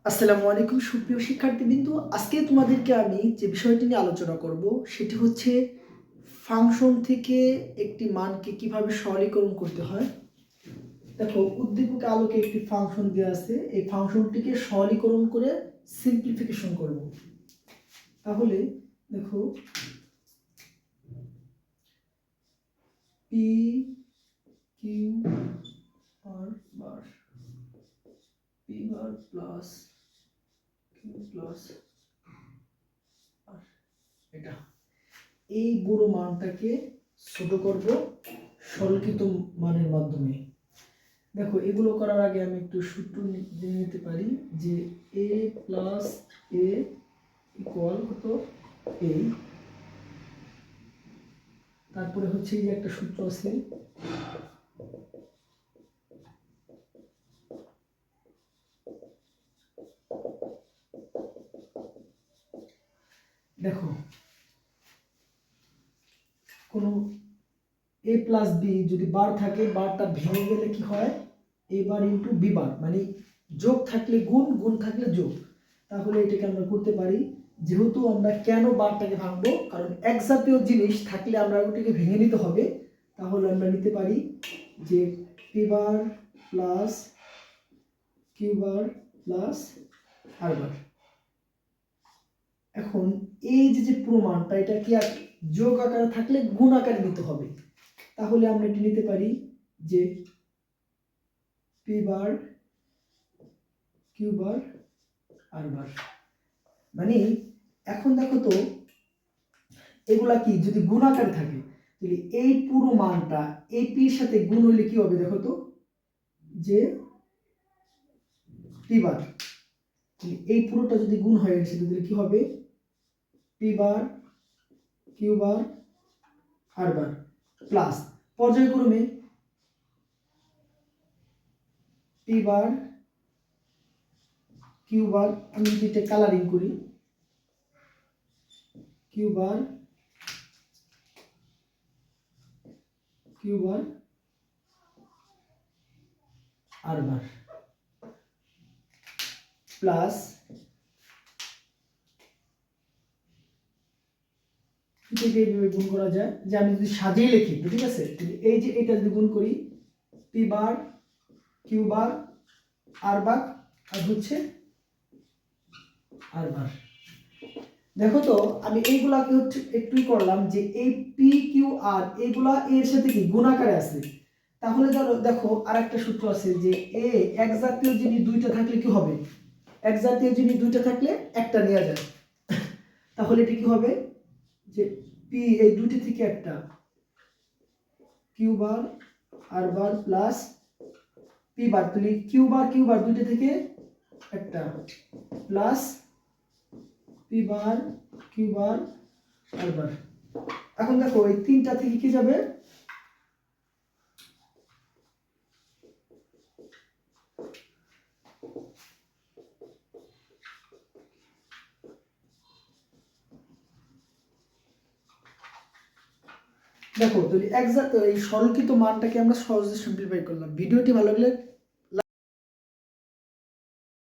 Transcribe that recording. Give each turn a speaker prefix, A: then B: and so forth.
A: আসসালামু আলাইকুম সুপ্রিয় শিক্ষার্থীবৃন্দ, আজকে তোমাদেরকে আমি যে বিষয়টি নিয়ে আলোচনা করব সেটি হচ্ছে ফাংশন থেকে একটি মানকে কিভাবে সরলীকরণ করতে হয়। দেখো, উদ্দীপক আলোকে একটি ফাংশন দেওয়া আছে, এই ফাংশনটিকে সরলীকরণ করে সিম্পলিফিকেশন করব। তাহলে দেখো, P Q R bar P bar plus Q plus R, এটা এই বড় মানটাকে ছোট করব সরলীকৃত মানের মাধ্যমে। দেখো, এগুলো করার আগে আমি একটু সূত্র জেনে নিতে পারি যে এ প্লাস এ ইকুয়াল কত, এই তারপরে হচ্ছে এই যে একটা সূত্র আছে, দেখো কোন এ প্লাস বি যদি বার থাকে, বারটা ভেঙে গেলে কি হয়, এ বার ইন্টু বি বার, মানে যোগ থাকলে গুণ, গুণ থাকলে যোগ। তাহলে এটাকে আমরা করতে পারি, যেহেতু আমরা কেন বারটাকে ভাঙবো, কারণ এক জাতীয় জিনিস থাকলে আমরা ওটাকে ভেঙে নিতে হবে। তাহলে আমরা নিতে পারি যে P bar plus Q bar plus R bar. এখন এই যে প্রমাণটা, এটা কি আর যোগ আকারে থাকলে গুণ আকারে নিতে হবে। তাহলে আমরা এটি নিতে পারি যে P bar Q bar R বার, মানে এখন দেখো তো, এগুলা কি যদি গুণ আকারে থাকে, তাহলে এই পুরো মানটা এই পির সাথে গুণ হইলে কি হবে, দেখো তো, যে পি বার, এই পুরোটা যদি গুণ হয়ে গেছে তাহলে কি হবে, P bar Q bar R bar plus পর্যায়ক্রমে পি বার কিউ বার, আমি যদি এটা কালারিং করি, Q bar R bar plus এইভাবে গুণ করা যায়, যে আমি যদি সাজিয়ে লিখি, ঠিক আছে, এই যে এটা যদি গুণ করি, P bar Q bar R বার আর হচ্ছে আর বার। দেখো তো, আমি এইগুলাকে হচ্ছে একটুই করলাম যে এই পি কিউ আর এইগুলা এর সাথে কি গুণ আকারে আছে। তাহলে ধরো দেখো, আরেকটা সূত্র আছে যে এ এক জাতীয় জিনিস দুইটা থাকলে কি হবে, এক জাতীয় জিনিস দুইটা থাকলে একটা নেওয়া যায়। তাহলে এটা কি হবে, যে পি এই দুইটা থেকে একটা, Q bar R bar plus P bar, তাহলে কিউ বার দুইটা থেকে একটা plus P bar Q bar R bar. এখন দেখো, এই তিনটা থেকে কি যাবে, দেখো তাহলে একজাক্ট এই সরলীকৃত মানটাকে আমরা সহজে সিম্পলিফাই করলাম। ভিডিওটি ভালো লাগলে